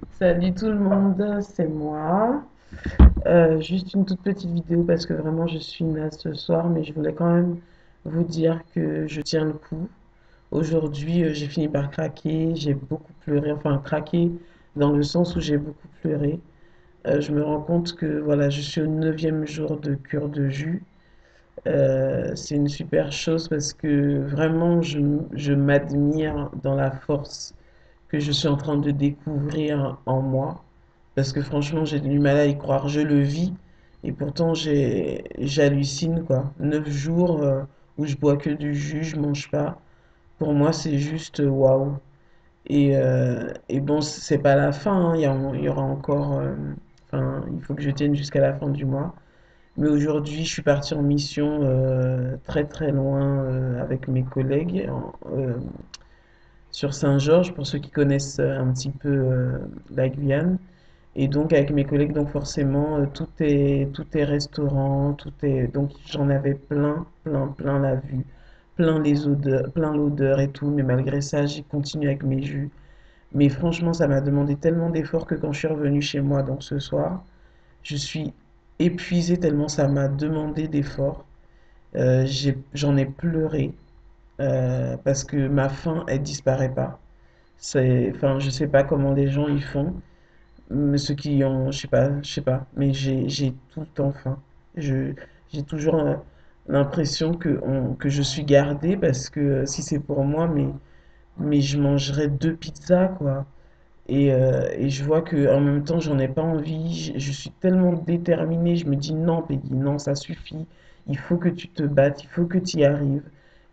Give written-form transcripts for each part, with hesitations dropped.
Salut tout le monde, c'est moi. Juste une toute petite vidéo parce que vraiment je suis naze ce soir, mais je voulais quand même vous dire que je tiens le coup. Aujourd'hui, j'ai fini par craquer, j'ai beaucoup pleuré, enfin craqué dans le sens où j'ai beaucoup pleuré. Je me rends compte que voilà, je suis au neuvième jour de cure de jus. C'est une super chose parce que vraiment je m'admire dans la force que je suis en train de découvrir en moi. Parce que franchement, j'ai du mal à y croire. Je le vis et pourtant j'hallucine quoi. 9 jours où je bois que du jus, je mange pas. Pour moi, c'est juste waouh. Et bon, c'est pas la fin, hein. Il y aura encore. Enfin, il faut que je tienne jusqu'à la fin du mois. Mais aujourd'hui, je suis parti en mission très très loin avec mes collègues sur Saint-Georges, pour ceux qui connaissent un petit peu la Guyane. Et donc avec mes collègues, donc forcément, tout est restaurant, tout est donc j'en avais plein la vue, plein les odeurs, plein l'odeur et tout. Mais malgré ça, j'ai continué avec mes jus. Mais franchement, ça m'a demandé tellement d'efforts que quand je suis revenue chez moi, donc ce soir, je suis épuisée tellement ça m'a demandé d'efforts. J'en ai pleuré parce que ma faim, elle disparaît pas. Enfin, je sais pas comment les gens y font, mais ceux qui ont, je sais pas, mais j'ai tout le temps faim. Je, j'ai toujours l'impression que je suis gardée parce que si c'est pour moi, mais je mangerais 2 pizzas, quoi. Et je vois que en même temps, j'en ai pas envie. Je suis tellement déterminée. Je me dis non, Peggy, non, ça suffit. Il faut que tu te battes, il faut que tu y arrives.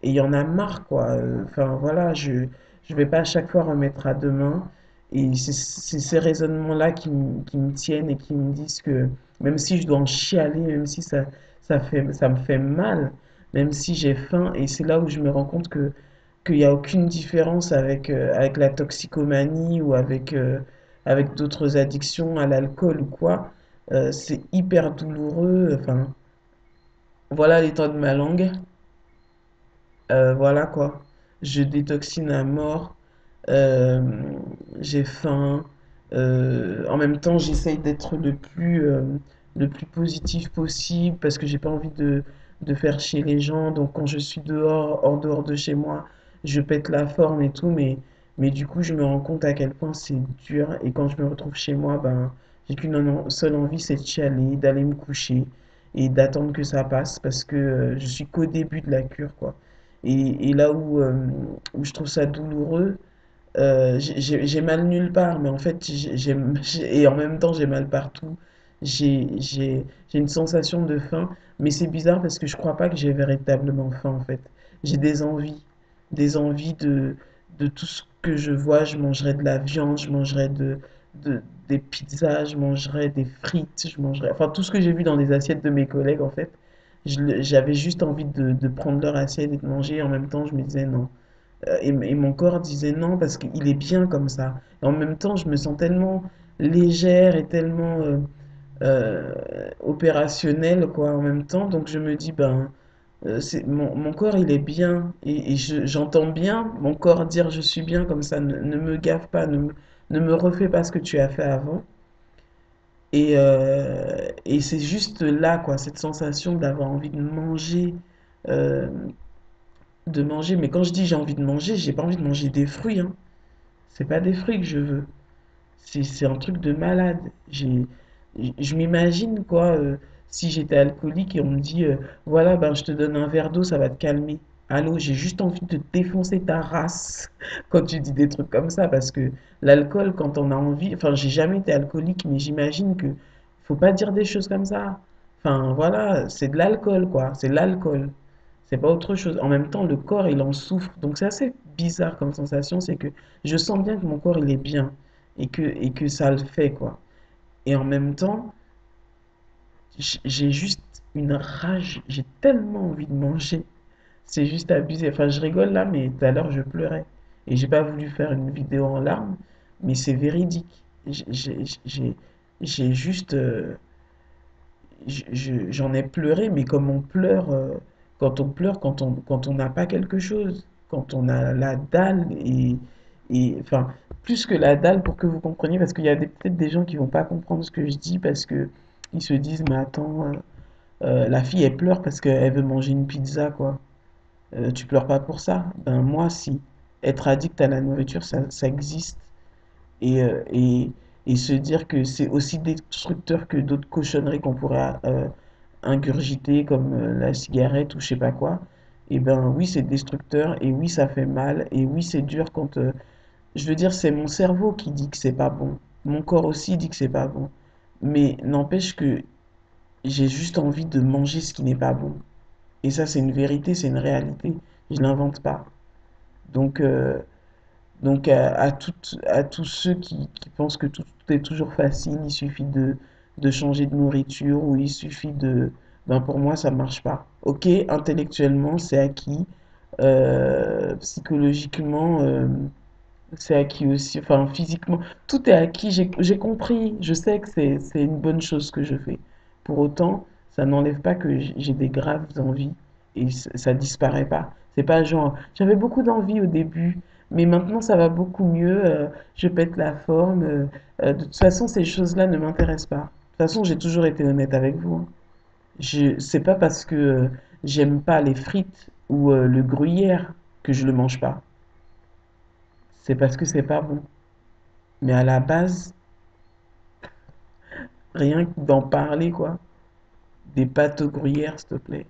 Et il y en a marre, quoi. Enfin, voilà, je vais pas à chaque fois remettre à demain. Et c'est ces raisonnements-là qui me tiennent et qui me disent que même si je dois en chialer, même si ça me fait mal, même si j'ai faim, et c'est là où je me rends compte que qu'il n'y a aucune différence avec la toxicomanie ou avec d'autres addictions à l'alcool ou quoi. C'est hyper douloureux. Enfin, voilà l'état de ma langue. Voilà quoi. Je détoxine à mort. Euh, j'ai faim. En même temps, j'essaye d'être le plus positif possible parce que j'ai pas envie de faire chier les gens. Donc quand je suis dehors, hors dehors de chez moi, je pète la forme et tout. Mais du coup, je me rends compte à quel point c'est dur. Et quand je me retrouve chez moi, ben, j'ai seule envie, c'est de chialer, d'aller me coucher et d'attendre que ça passe parce que je suis qu'au début de la cure, quoi. Et là où je trouve ça douloureux, j'ai mal nulle part, mais en fait, et en même temps, j'ai mal partout. J'ai une sensation de faim, mais c'est bizarre parce que je crois pas que j'ai véritablement faim, en fait. J'ai des envies de tout ce que je vois. Je mangerais de la viande, je mangerais des pizzas, je mangerais des frites, je mangerais, enfin, tout ce que j'ai vu dans les assiettes de mes collègues, en fait. J'avais juste envie de prendre leur assiette et de manger, et en même temps, je me disais non. Et mon corps disait non parce qu'il est bien comme ça. Et en même temps, je me sens tellement légère et tellement opérationnelle quoi en même temps. Donc je me dis ben mon corps il est bien et j'entends bien mon corps dire je suis bien comme ça. Ne me gave pas, ne me refais pas ce que tu as fait avant. Et c'est juste là quoi, cette sensation d'avoir envie euh, de manger. Mais quand je dis j'ai envie de manger, j'ai pas envie de manger des fruits, hein. C'est pas des fruits que je veux. C'est un truc de malade. Je m'imagine quoi, si j'étais alcoolique et on me dit, voilà, ben je te donne un verre d'eau, ça va te calmer. Allô, j'ai juste envie de te défoncer ta race quand tu dis des trucs comme ça, parce que l'alcool, quand on a envie, enfin, j'ai jamais été alcoolique, mais j'imagine que faut pas dire des choses comme ça. Enfin, voilà, c'est de l'alcool, quoi. C'est l'alcool. C'est pas autre chose. En même temps, le corps, il en souffre. Donc, c'est assez bizarre comme sensation. C'est que je sens bien que mon corps, il est bien et que ça le fait, quoi. Et en même temps, j'ai juste une rage. J'ai tellement envie de manger. C'est juste abusé. Enfin, je rigole là, mais tout à l'heure, je pleurais. Et j'ai pas voulu faire une vidéo en larmes, mais c'est véridique. J'ai juste. J'en ai pleuré, mais comme on pleure, quand on pleure, quand on n'a pas quelque chose, quand on a la dalle enfin, plus que la dalle pour que vous compreniez, parce qu'il y a peut-être des gens qui vont pas comprendre ce que je dis parce que ils se disent, mais attends, la fille elle pleure parce qu'elle veut manger une pizza, quoi. Tu pleures pas pour ça? Ben moi, si. Être addict à la nourriture, ça existe. Et, et se dire que c'est aussi destructeur que d'autres cochonneries qu'on pourrait ingurgiter, comme la cigarette ou je sais pas quoi. Et ben oui, c'est destructeur, et oui, ça fait mal, et oui, c'est dur quand... je veux dire, c'est mon cerveau qui dit que c'est pas bon. Mon corps aussi dit que c'est pas bon. Mais n'empêche que j'ai juste envie de manger ce qui n'est pas bon. Et ça, c'est une vérité, c'est une réalité. Je l'invente pas. Donc, à tous ceux qui pensent que tout est toujours facile, il suffit de changer de nourriture ou il suffit de... Ben pour moi, ça marche pas. Ok, intellectuellement, c'est acquis. Psychologiquement, c'est acquis aussi. Enfin, physiquement, tout est acquis. J'ai compris. Je sais que c'est une bonne chose ce que je fais. Pour autant, ça n'enlève pas que j'ai des graves envies et ça disparaît pas. C'est pas genre, j'avais beaucoup d'envie au début, mais maintenant ça va beaucoup mieux. Je pète la forme. De toute façon, ces choses-là ne m'intéressent pas. De toute façon, j'ai toujours été honnête avec vous, hein. C'est pas parce que j'aime pas les frites ou le gruyère que je le mange pas. C'est parce que c'est pas bon. Mais à la base, rien que d'en parler, quoi. Des pâtes au gruyère, s'il te plaît.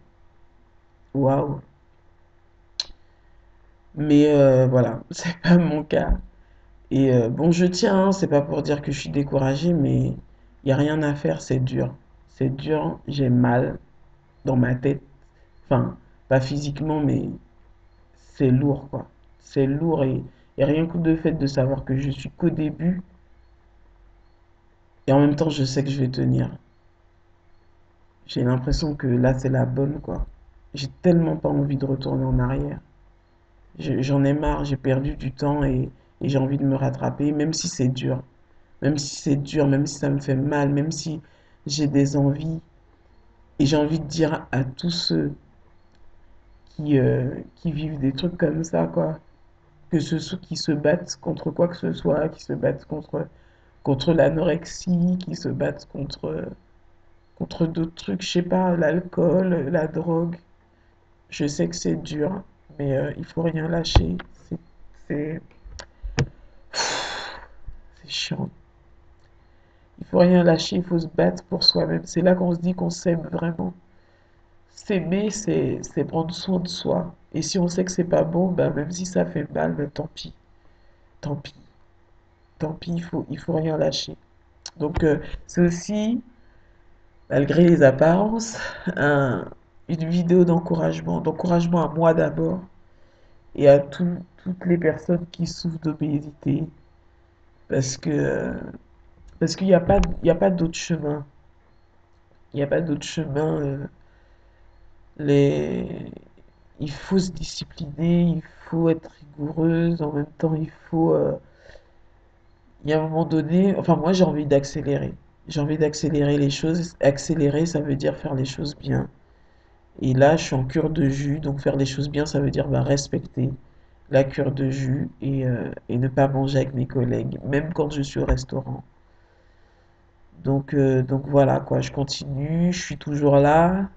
Waouh. Mais voilà, c'est pas mon cas. Et bon, je tiens, hein, c'est pas pour dire que je suis découragée, mais il y a rien à faire, c'est dur. C'est dur, j'ai mal dans ma tête. Enfin, pas physiquement, mais c'est lourd, quoi. C'est lourd et rien que le fait de savoir que je suis qu'au début, et en même temps, je sais que je vais tenir. J'ai l'impression que là, c'est la bonne, quoi. J'ai tellement pas envie de retourner en arrière. J'en ai marre, j'ai perdu du temps et j'ai envie de me rattraper, même si c'est dur. Même si c'est dur, même si ça me fait mal, même si j'ai des envies. Et j'ai envie de dire à tous ceux qui vivent des trucs comme ça, quoi, que ceux qui se battent contre quoi que ce soit, qui se battent contre l'anorexie, qui se battent contre d'autres trucs, je sais pas, l'alcool, la drogue. Je sais que c'est dur, mais il faut rien lâcher. C'est c'est chiant. Il faut rien lâcher, il faut se battre pour soi-même. C'est là qu'on se dit qu'on s'aime vraiment. S'aimer, c'est prendre soin de soi. Et si on sait que c'est pas bon, ben même si ça fait mal, ben tant pis. Tant pis. Tant pis, il faut rien lâcher. Donc c'est aussi, malgré les apparences, un- une vidéo d'encouragement. D'encouragement à moi d'abord et à toutes les personnes qui souffrent d'obésité. Parce que parce qu'il y a pas d'autre chemin. Il n'y a pas d'autre chemin. Les... Il faut se discipliner, il faut être rigoureuse, en même temps il faut... il y a un moment donné, enfin moi j'ai envie d'accélérer. J'ai envie d'accélérer les choses. Accélérer, ça veut dire faire les choses bien. Et là, je suis en cure de jus, donc faire les choses bien, ça veut dire bah, respecter la cure de jus et ne pas manger avec mes collègues, même quand je suis au restaurant. Donc voilà quoi, je continue, je suis toujours là.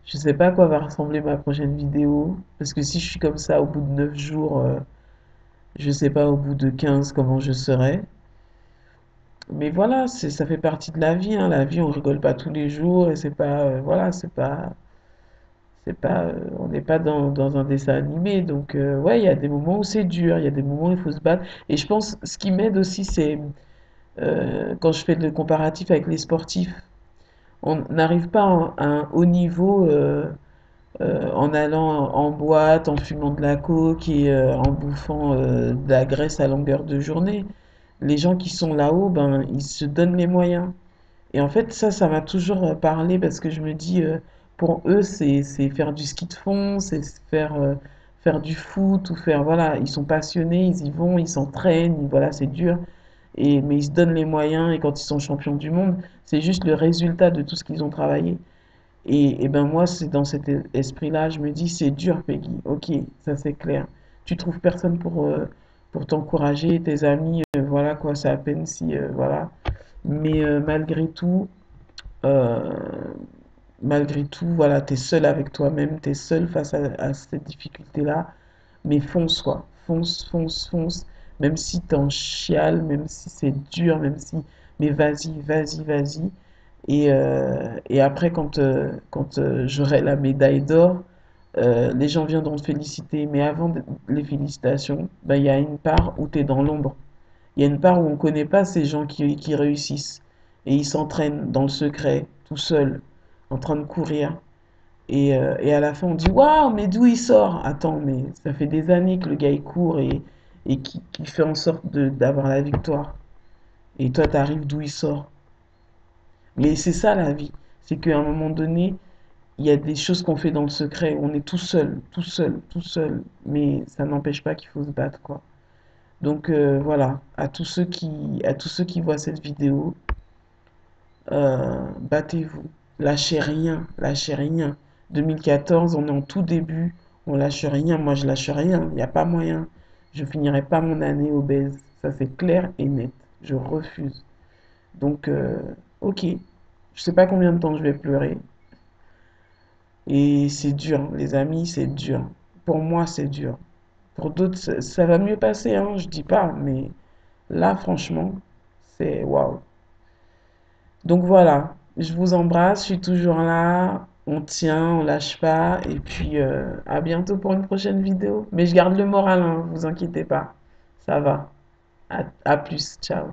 Je sais pas à quoi va ressembler ma prochaine vidéo, parce que si je suis comme ça au bout de 9 jours, je sais pas au bout de 15 comment je serai. Mais voilà, ça fait partie de la vie, hein. La vie, on rigole pas tous les jours et c'est pas, voilà, c'est pas, on n'est pas dans un dessin animé. Donc, ouais, il y a des moments où c'est dur, il y a des moments où il faut se battre. Et je pense, ce qui m'aide aussi, c'est quand je fais le comparatif avec les sportifs, on n'arrive pas à un haut niveau. En allant en boîte, en fumant de la coke et en bouffant de la graisse à longueur de journée. Les gens qui sont là-haut, ben, ils se donnent les moyens. Et en fait, ça m'a toujours parlé parce que je me dis, pour eux, c'est faire du ski de fond, c'est faire du foot ou faire, voilà, ils sont passionnés, ils y vont, ils s'entraînent, voilà, c'est dur. Mais ils se donnent les moyens et quand ils sont champions du monde, c'est juste le résultat de tout ce qu'ils ont travaillé. Et ben moi, c'est dans cet esprit-là, je me dis, c'est dur, Peggy. Ok, ça c'est clair. Tu trouves personne pour t'encourager, tes amis voilà quoi, c'est à peine si, voilà. Mais euh, malgré tout, voilà, t'es seul avec toi-même, t'es seul face à cette difficulté-là. Mais fonce, quoi. Fonce, fonce, fonce. Même si t'en chiales, même si c'est dur, même si... Mais vas-y, vas-y, vas-y. Et après, quand j'aurai la médaille d'or, les gens viendront te féliciter. Mais avant les félicitations, ben, il y a une part où tu es dans l'ombre. Il y a une part où on ne connaît pas ces gens qui réussissent. Et ils s'entraînent dans le secret, tout seuls, en train de courir. Et à la fin, on dit waouh, mais d'où il sort? Attends, mais ça fait des années que le gars il court et qui fait en sorte d'avoir la victoire. Et toi, t'arrives d'où il sort. Mais c'est ça la vie. C'est qu'à un moment donné, il y a des choses qu'on fait dans le secret. On est tout seul, tout seul, tout seul. Mais ça n'empêche pas qu'il faut se battre, quoi. Donc voilà, à tous ceux qui voient cette vidéo, battez-vous. Lâchez rien, lâchez rien. 2014, on est en tout début, on lâche rien. Moi, je lâche rien, il n'y a pas moyen. Je finirai pas mon année obèse. Ça, c'est clair et net. Je refuse. Donc, ok. Je sais pas combien de temps je vais pleurer. Et c'est dur, les amis, c'est dur. Pour moi, c'est dur. Pour d'autres, ça va mieux passer, hein, je dis pas. Mais là, franchement, c'est waouh. Donc voilà, je vous embrasse, je suis toujours là, on tient, on lâche pas, et puis à bientôt pour une prochaine vidéo. Mais je garde le moral, hein, vous inquiétez pas, ça va. À plus, ciao.